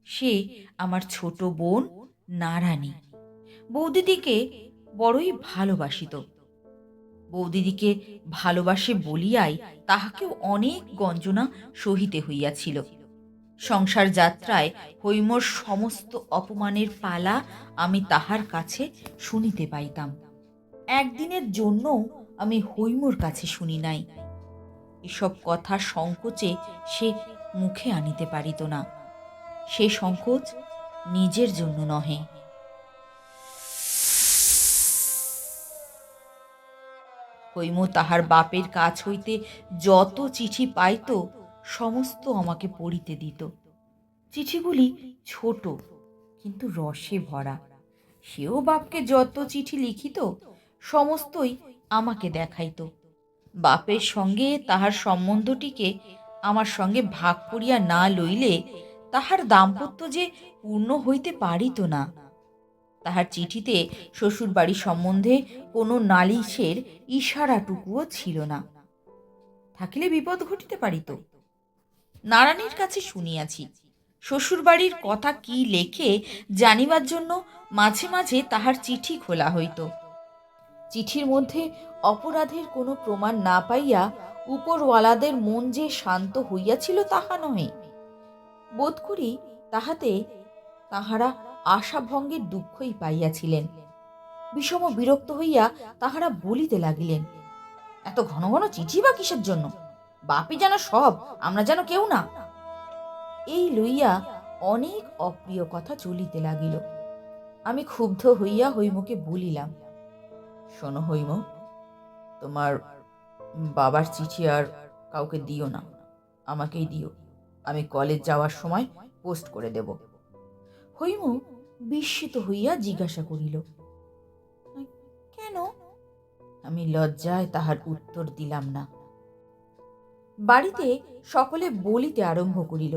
সে আমার ছোট বোন নারানী। বৌদিদিকে বড়ই ভালোবাসিত। বৌদিদিকে ভালোবাসে বলিয়াই তাহাকেও অনেক গঞ্জনা সহিতে হইয়াছিল। সংসার যাত্রায় হৈমর সমস্ত অপমানের পালা আমি তাহার কাছে শুনিতে পাইতাম। একদিনের জন্য আমি হৈমর কাছে শুনি নাই। এসব কথা সংকোচে সে মুখে আনিতে পারিত না। সে সংকোচ নিজের জন্য নহে। হৈম তাহার বাপের কাছ হইতে যত চিঠি পাইত সমস্ত আমাকে পড়িতে দিত। চিঠিগুলি ছোট কিন্তু রসে ভরা। সেও বাপকে যত চিঠি লিখিত সমস্তই আমাকে দেখাইত। বাপের সঙ্গে তাহার সম্বন্ধটিকে আমার সঙ্গে ভাগ করিয়া না লইলে তাহার দাম্পত্য যে পূর্ণ হইতে পারিত না। তাহার চিঠিতে শ্বশুরবাড়ি সম্বন্ধে কোনো নালিশের ইশারাটুকুও ছিল না। থাকিলে বিপদ ঘটিতে পারিত। নারায়ণীর কাছে শুনিয়াছি, শ্বশুরবাড়ির কথা কি লেখে জানিবার জন্য মাঝে মাঝে তাহার চিঠি খোলা হইত। চিঠির মধ্যে অপরাধের কোনো প্রমাণ না পাইয়া উপরওয়ালাদের মন যে শান্ত হইয়াছিল তাহা নহে। বোধ করি তাহাতে তাহারা আশাভঙ্গের দুঃখই পাইয়াছিলেন। বিষম বিরক্ত হইয়া তাহারা বলিতে লাগিলেন, এত ঘন ঘন চিঠি বা কিসের জন্য? বাপি যেন সব, আমরা যেন কেউ না। এই লইয়া অনেক অপ্রিয় কথা চলিতে লাগিল। আমি ক্ষুব্ধ হইয়া হৈমকে বলিলাম, শোনো হৈম, তোমার বাবার চিঠি আর কাউকে দিও না, আমাকেই দিও। আমি কলেজ যাওয়ার সময় পোস্ট করে দেব। হৈম বিস্মিত হইয়া জিজ্ঞাসা করিল, কেন? আমি লজ্জায় তাহার উত্তর দিলাম না। বাড়িতে সকলে বলিতে আরম্ভ করিল,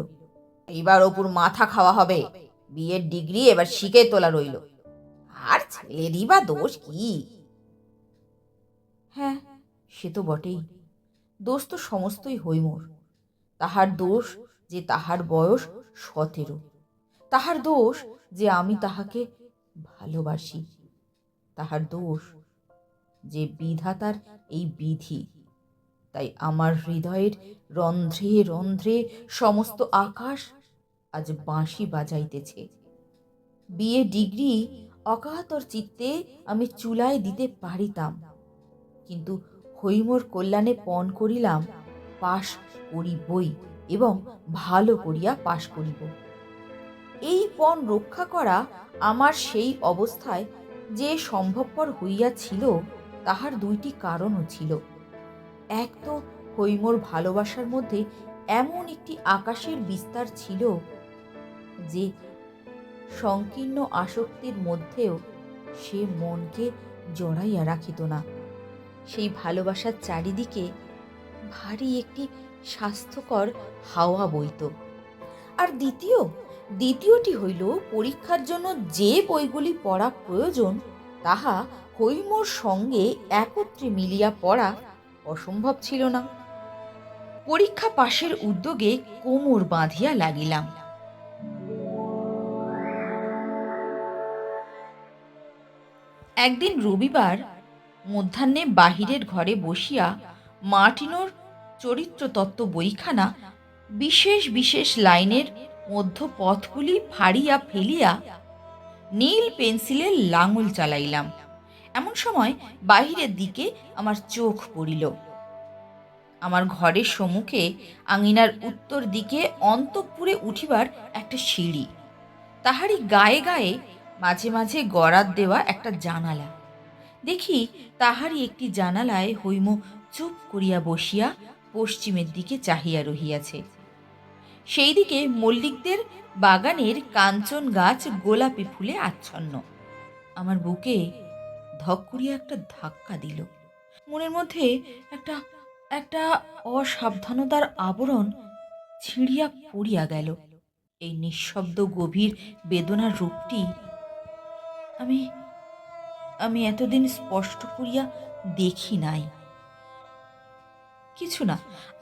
এইবার অপুর মাথা খাওয়া হবে, বিয়ের ডিগ্রি এবার শিখে তোলা রইল, আর ছেলেরই বা দোষ কি? হ্যাঁ, সে তো বটেই। দোষ তো সমস্তই হৈমর। তাহার দোষ যে তাহার বয়স 17। তাহার দোষ যে আমি তাহাকে ভালোবাসি। তাহার দোষ যে বিধাতার এই বিধি। তাই আমার হৃদয়ের রন্ধ্রে রন্ধ্রে সমস্ত আকাশ আজ বাঁশি বাজাইতেছে। বিয়ে ডিগ্রি অকাতর চিত্তে আমি চুলায় দিতে পারিতাম, কিন্তু হৈমর কল্যাণে পণ করিলাম পাশ করিবই, এবং ভালো করিয়া পাশ করিব। এই পণ রক্ষা করা আমার সেই অবস্থায় যে সম্ভবপর হইয়াছিল, তাহার দুইটি কারণও ছিল। এক তো হৈমর ভালোবাসার মধ্যে এমন একটি আকাশের বিস্তার ছিল যে সংকীর্ণ আসক্তির মধ্যেও সে মনকে জড়াইয়া রাখিত না। সেই ভালোবাসার চারিদিকে ভারী একটি স্বাস্থ্যকর হাওয়া বইত। আর দ্বিতীয়টি হইল, পরীক্ষার জন্য যে বইগুলি পড়া প্রয়োজন তাহা হৈমর সঙ্গে একত্রে মিলিয়া পড়া অসম্ভব ছিল না। পরীক্ষা পাশের উদ্যোগে কোমর বাঁধিয়া লাগিলাম। একদিন রবিবার মধ্যাহ্নে বাহিরের ঘরে বসিয়া মার্টিনোর চরিত্রতত্ত্ব বইখানা বিশেষ বিশেষ লাইনের মধ্য পথগুলি ফাড়িয়া ফেলিয়া নীল পেন্সিলের লাঙল চালাইলাম। এমন সময় বাহিরের দিকে আমার চোখ পড়িল। আমার ঘরের সম্মুখে আঙিনার উত্তর দিকে অন্তঃপুরে উঠিবার একটা সিঁড়ি, তাহারই গায়ে গায়ে মাঝে মাঝে গড়াত দেওয়া একটা জানালা। দেখি তাহারই একটি জানালায় হৈম চুপ করিয়া বসিয়া পশ্চিমের দিকে চাহিয়া রহিয়াছে। সেই দিকে মল্লিকদের বাগানের কাঞ্চন গাছ গোলাপি ফুলে আচ্ছন্ন। আমার বুকে ধক করিয়া একটা ধাক্কা দিল। মনের মধ্যে একটা একটা অসাবধানতার আবরণ ছিঁড়িয়া পড়িয়া গেল। এই নিঃশব্দ গভীর বেদনার রূপটি আমি আমি এতদিন স্পষ্ট করিয়া দেখি নাই। কিছু না,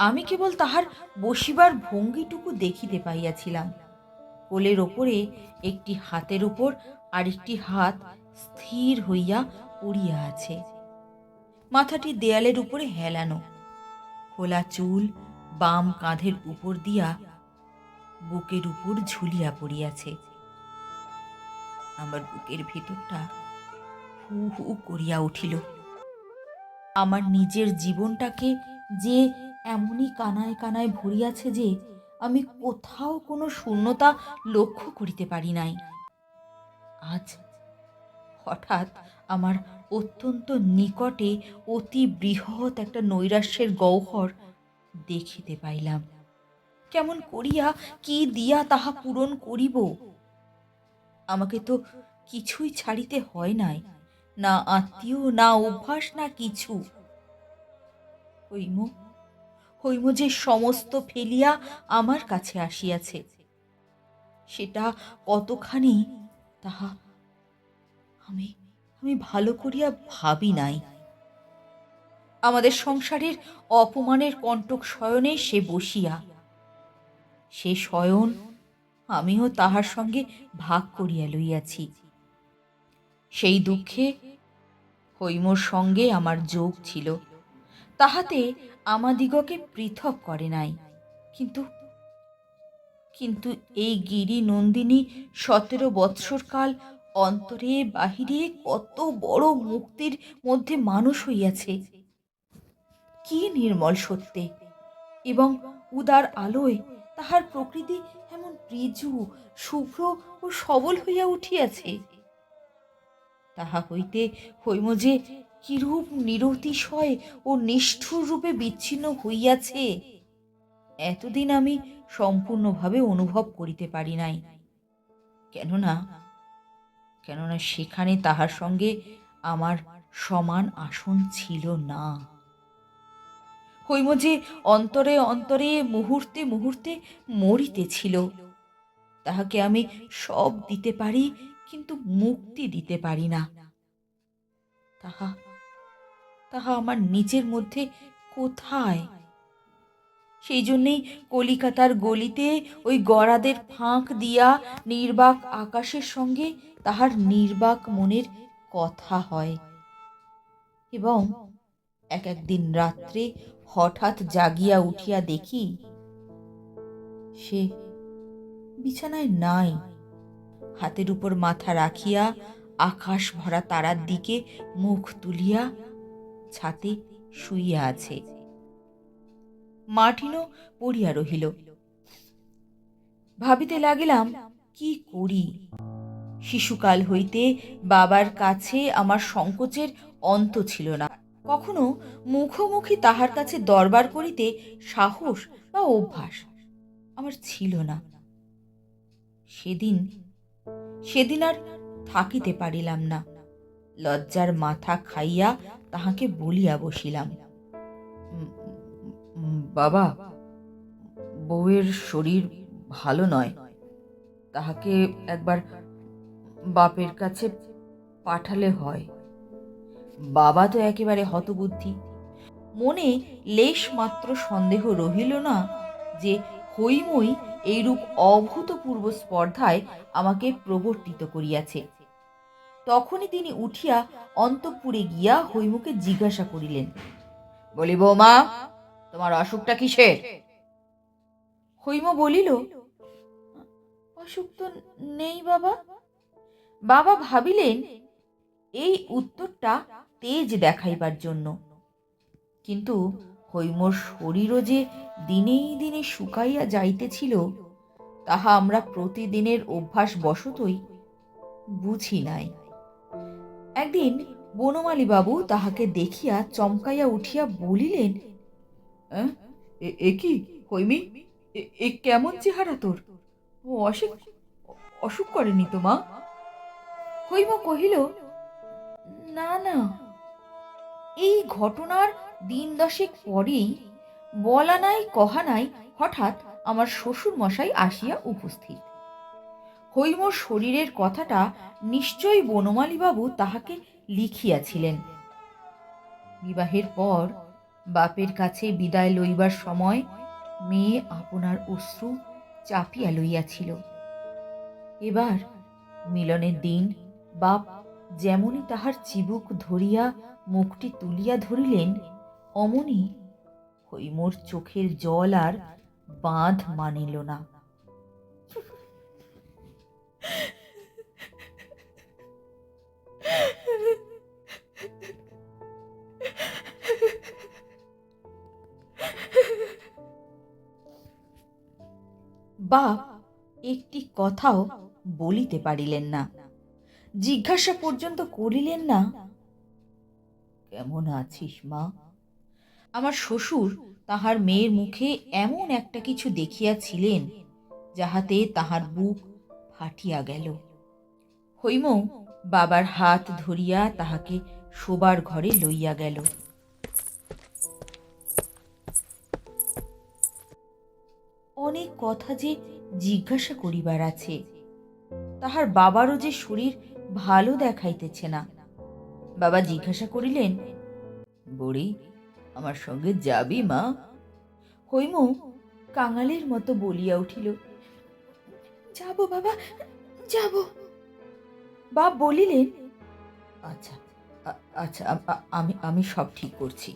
আমি কেবল তাহার বসিবার ভঙ্গিটুকু দেখিতে পাইয়াছিলাম। কোলের ওপরে একটি হাতের উপর আরেকটি হাত স্থির হইয়া পড়িয়া আছে, মাথাটি দেয়ালের উপরে হেলানো, খোলা চুল বাম কাঁধের উপর দিয়া বুকের উপর ঝুলিয়া পড়িয়াছে। আমার বুকের ভিতরটা হু হু করিয়া উঠিল। আমার নিজের জীবনটাকে যে এমনই কানায় কানায় ভরিয়াছে যে আমি কোথাও কোনো শূন্যতা লক্ষ্য করিতে পারি নাই। আজ হঠাৎ আমার অত্যন্ত নিকটে অতি বৃহৎ একটা নৈরাশ্যের গহ্বর দেখিতে পাইলাম। কেমন করিয়া কি দিয়া তাহা পূরণ করিব? আমাকে তো কিছুই ছাড়িতে হয় নাই, না আত্মীয়, না অভ্যাস, না কিছু। হৈম যে সমস্ত ফেলিয়া আমার কাছে আসিয়াছে, সেটা কতখানি তাহা আমি আমি ভালো করিয়া ভাবি নাই। আমাদের সংসারের অপমানের কণ্টক শয়নে সে বসিয়া, সে শয়ন আমিও তাহার সঙ্গে ভাগ করিয়া লইয়াছি। সেই দুঃখে হৈমর সঙ্গে আমার যোগ ছিল, তাহাতে আমাদিগকে পৃথক করে নাই। কিন্তু কিন্তু এই গিরি নন্দিনী 17 বৎসর কাল অন্তরে বাহিরে কত বড় মুক্তির মধ্যে মানুষ হইয়াছে। কি নির্মল সত্যে এবং উদার আলোয় তাহার প্রকৃতি এমন ঋজু, শুভ্র ও সবল হইয়া উঠিয়াছে। তাহা হইতে হৈম যে কিরূপ নিরতিশয় ও নিষ্ঠুর রূপে বিচ্ছিন্ন হইয়াছে, এতদিন আমি সম্পূর্ণভাবে অনুভব করিতে পারি নাই। কেননা সেখানে তাহার সঙ্গে আমার সমান আসন ছিল না। হৈম যে অন্তরে অন্তরে মুহূর্তে মুহূর্তে মরিতেছিল, তাহাকে আমি সব দিতে পারি, কিন্তু মুক্তি দিতে পারি না। তাহা আমার নিজের মধ্যে কোথায়? সেই জন্যেই কলিকাতার গলিতে ওই গরাদের ফাঁক দিয়া নির্বাক আকাশের সঙ্গে তাহার নির্বাক মনের কথা হয়। এবং এক একদিন রাত্রে হঠাৎ জাগিয়া উঠিয়া দেখি সে বিছানায় নাই, হাতের উপর মাথা রাখিয়া আকাশ ভরা তারার দিকে মুখ তুলিয়া ছাতে শুইয়া আছে। মার্টিনো পড়িয়া রহিল। ভাবিতে লাগিলাম, কি করি? শিশুকাল হইতে বাবার কাছে আমার সংকোচের অন্ত ছিল না। কখনো মুখোমুখি তাহার কাছে দরবার করিতে সাহস বা অভ্যাস আমার ছিল না। সেদিন সেদিন আর থাকিতে পারিলাম না। লজ্জার মাথা খাইয়া তাহাকে বলিয়া বসিলাম, "উম, বাবা, বউয়ের শরীর ভালো নয়, তাহাকে একবার বাপের কাছে পাঠালে হয়।" বাবা তো একেবারে হতবুদ্ধি। মনে লেশ মাত্র সন্দেহ রহিল না যে হৈমই এইরূপ অভূতপূর্ব স্পর্ধায় আমাকে প্রবর্তিত করিয়াছে। তখনই তিনি উঠিয়া অন্তঃপুরে গিয়া হৈমুকে জিজ্ঞাসা করিলেন, বলি বৌমা, তোমার অসুখটা কিসের? হৈম বলিল, অসুখ তো নেই বাবা। বাবা ভাবিলেন এই উত্তরটা তেজ দেখাইবার জন্য, কিন্তু হৈমর শরীরও যে দিনেই দিনে শুকাইয়া যাইতেছিল তাহা আমরা প্রতিদিনের অভ্যাস বশতই বুঝি নাই। একদিন বনমালী বাবু তাহাকে দেখিয়া চমকাইয়া উঠিয়া বলিলেন, "অ্যাঁ, এ কি হৈমি, এ কেমন চেহারা তোর? ও অসুখ অসুখ করেনি তো মা?" হৈম কহিল, না না। এই ঘটনার দিন দশেক পরেই বলা নাই কহা নাই হঠাৎ আমার শ্বশুর মশাই আসিয়া উপস্থিত। হৈমর শরীরের কথাটা নিশ্চয়ই বনমালীবাবু তাহাকে লিখিয়াছিলেন। বিবাহের পর বাপের কাছে বিদায় লইবার সময় মেয়ে আপনার অশ্রু চাপিয়া লইয়াছিল। এবার মিলনের দিন বাপ যেমনই তাহার চিবুক ধরিয়া মুখটি তুলিয়া ধরিলেন, অমনি হৈমর চোখের জল আর বাঁধ মানিল না। বাপ একটি কথাও বলিতে পারিলেন না, জিজ্ঞাসা পর্যন্ত করিলেন না, কেমন আছিস মা? আমার শ্বশুর তাহার মেয়ের মুখে এমন একটা কিছু দেখিয়াছিলেন যাহাতে তাহার বুক ফাটিয়া গেল। হৈম বাবার হাত ধরিয়া তাহাকে শোবার ঘরে লইয়া গেল। অনেক কথা যে জিজ্ঞাসা করিবার আছে। তাহার বাবারও যে শরীর ভালো দেখাইতেছে না। বাবা জিজ্ঞাসা করিলেন, বুড়ি, আমার সঙ্গে যাবি মা? হৈম কাঙালের মতো বলিয়া উঠিল, যাব বাবা, যাব। বাপ বলিলেন, আচ্ছা আচ্ছা, আমি আমি সব ঠিক করছি।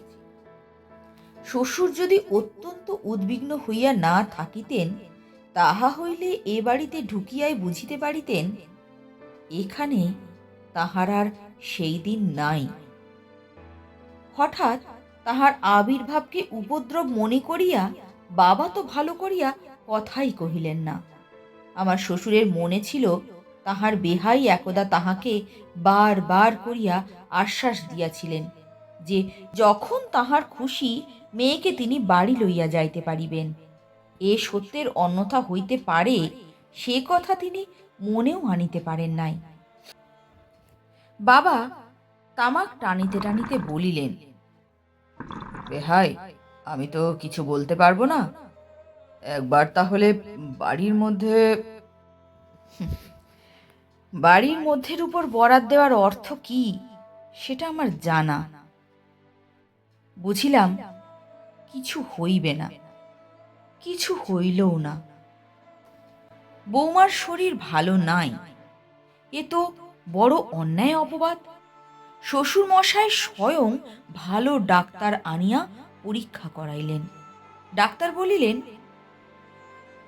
শ্বশুর যদি অত্যন্ত উদ্বিগ্ন হইয়া না থাকিতেন, তাহা হইলে এ বাড়িতে ঢুকিয়াই বুঝিতে পারিতেন এখানে তাহার আর সেই দিন নাই। হঠাৎ তাহার আবির্ভাবকে উপদ্রব মনে করিয়া বাবা তো ভালো করিয়া কথাই কহিলেন না। আমার শ্বশুরের মনে ছিল তাহার বেহাই একদা তাহাকে বার বার করিয়া আশ্বাস দিয়াছিলেন যে যখন তাহার খুশি মেয়েকে তিনি বাড়ি লইয়া যাইতে পারিবেন। এ সত্যের অন্যথা হইতে পারে সে কথা তিনি মনেও আনিতে পারেন নাই। বাবা তামাক টানিতে টানিতে বলিলেন, বেহাই, আমি তো কিছু বলতে পারবো না। একবার তাহলে বাড়ির মধ্যে বাড়ির মধ্যের উপর বরাত দেওয়ার অর্থ কি সেটা আমার জানা। বুঝিলাম কিছু হইবে না, কিছু হইলও না। বৌমার শরীর ভালো নাই, এ তো বড় অন্যায় অপবাদ। শ্বশুর মশাই স্বয়ং ভালো ডাক্তার আনিয়া পরীক্ষা করাইলেন। ডাক্তার বলিলেন,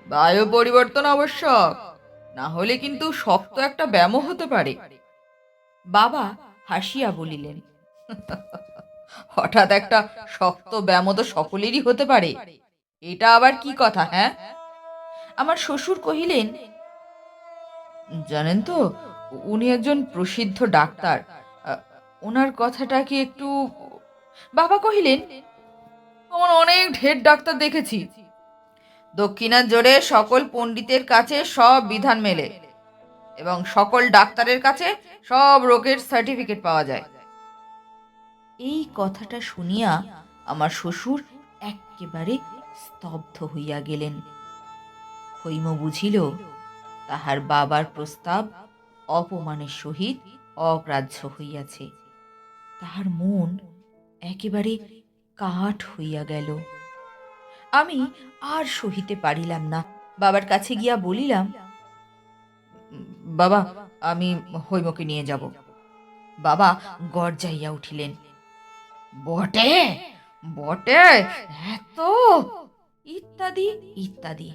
বায়ু পরিবর্তন আবশ্যক, না হলে কিন্তু শক্ত একটা ব্যামো হতে পারে। বাবা হাসিয়া বলিলেন, হঠাৎ একটা শক্ত ব্যামো তো সকলেরই হতে পারে, এটা আবার কি কথা? হ্যাঁ? আমার শ্বশুর কহিলেন, জানেন তো, উনি একজন প্রসিদ্ধ ডাক্তার। ওনার কথাটা কি একটু... বাবা কহিলেন, আমার অনেক ঢের ডাক্তার দেখেছি, দক্ষিণার জোরে সকল পণ্ডিতের কাছে সব বিধান মেলে এবং সকল ডাক্তারের কাছে সব রোগের সার্টিফিকেট পাওয়া যায়। এই কথাটা শুনিয়া আমার শ্বশুর একেবারে স্তব্ধ হইয়া গেলেন। হৈম বুঝিল তাহার বাবার প্রস্তাব অপমানের সহিত অগ্রাহ্য হইয়াছে। তাহার মন একেবারে কাঠ হইয়া গেল। আমি আর সহিতে পারিলাম না। বাবার কাছে গিয়া বলিলাম, বাবা, আমি হৈমকে নিয়ে যাব। বাবা গর্জাইয়া উঠিলেন, বটে বটে, এত ইত্যাদি ইত্যাদি।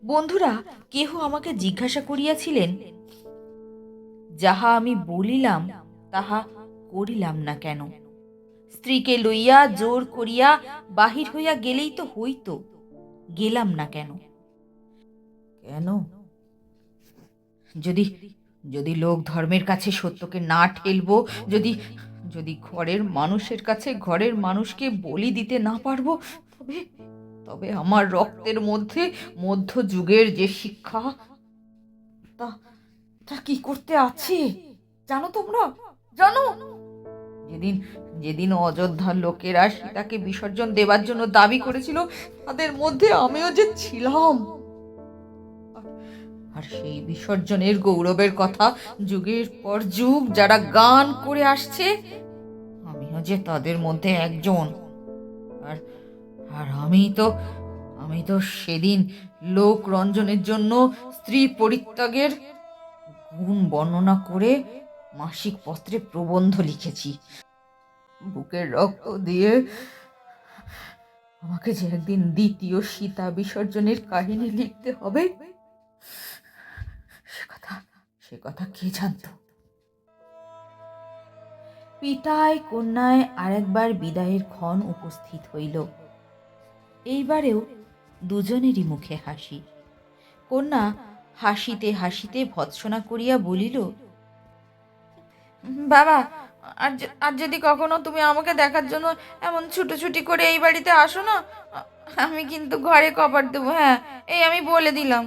বন্ধুরা কেহ আমাকে জিজ্ঞাসা করিয়াছিলেন, যাহা আমি বলিলাম তাহা করিলাম না কেন? স্ত্রীকে লইয়া জোর করিয়া বাহির হইয়া গেলেই তো হইত, গেলাম না কেন? কেন? যদি যদি লোক ধর্মের কাছে সত্যকে না ঠেলবো, যদি যদি ঘরের মানুষের কাছে ঘরের মানুষকে বলি দিতে না পারবো, তবে তবে আমার রক্তের মধ্যে মধ্যযুগের যে শিক্ষা, তা তা কি করতে আছে জানো তোমরা? জানো, যেদিন যেদিন অযোধ্যার লোকেরা সীতাকে বিসর্জন দেবার জন্য দাবি করেছিল, তাদের মধ্যে আমিও যে ছিলাম। আর সেই বিসর্জনের গৌরবের কথা যুগের পর যুগ যারা গান করে আসছে, আমিও যে তাদের মধ্যে একজন। আর আর আমি তো সেদিন লোক রঞ্জনের জন্য স্ত্রী পরিত্যাগের গুণ বর্ণনা করে মাসিক পত্রে প্রবন্ধ লিখেছি। বুকের রক্ত দিয়ে আমাকে যে একদিন দ্বিতীয় সীতা বিসর্জনের কাহিনী লিখতে হবে, সে কথা কে জানত? পিতায় কন্যায় আরেকবার বিদায়ের ক্ষণ উপস্থিত হইল। এইবারেও দুজনেরই মুখে হাসি। কন্যা হাসিতে হাসিতে ভৎসনা করিয়া বলিল, বাবা, আর যদি কখনো তুমি আমাকে দেখার জন্য এমন ছুটোছুটি করে এই বাড়িতে আসো না, আমি কিন্তু ঘরে কপাট দেবো। হ্যাঁ, এই আমি বলে দিলাম।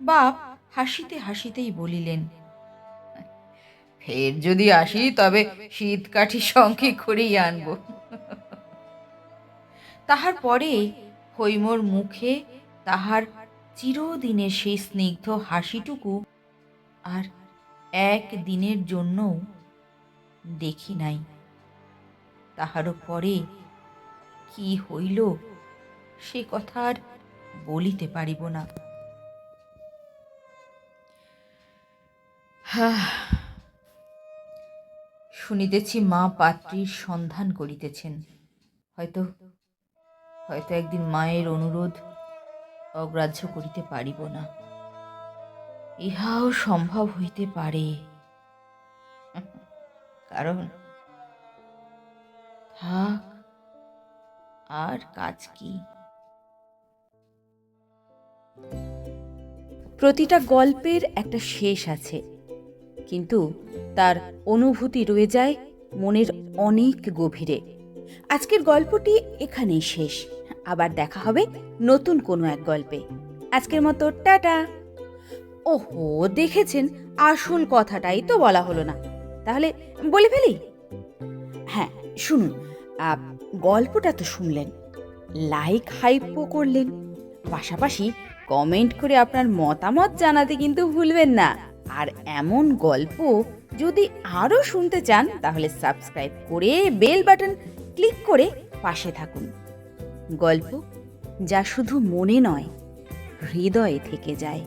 বাপ হাসিতে হাসিতেই বলিলেন, ফের যদি আসি তবে শীতকাঠি সঙ্গে করেই আনবো। তাহার পরে হৈমর মুখে তাহার চিরদিনের সেই স্নিগ্ধ হাসিটুকু আর একদিনের জন্যও দেখি নাই। তাহারও পরে কি হইল সে কথা আর বলিতে পারিব না। শুনিতেছি মা পাত্রীর সন্ধান করিতেছেন। হয়তো হয়তো একদিন মায়ের অনুরোধ অগ্রাহ্য করিতে পারিব না, ইহাও সম্ভব হইতে পারে। কারণ থাক, আর কাজ কি? প্রতিটা গল্পের একটা শেষ আছে, কিন্তু তার অনুভূতি রয়ে যায় মনের অনেক গভীরে। আজকের গল্পটি এখানেই শেষ। আবার দেখা হবে নতুন কোনো এক গল্পে। আজকের মতো টাটা। ওহো, দেখেছেন, আসল কথাটাই তো বলা হলো না। তাহলে বলে ফেলি। হ্যাঁ, শুনুন, গল্পটা তো শুনলেন, লাইক হাইপও করলেন, পাশাপাশি কমেন্ট করে আপনার মতামত জানাতে কিন্তু ভুলবেন না। আর এমন গল্প যদি আরও শুনতে চান তাহলে সাবস্ক্রাইব করে বেল বাটন ক্লিক করে পাশে থাকুন। গল্প যা শুধু মনে নয়, হৃদয়ে থেকে যায়।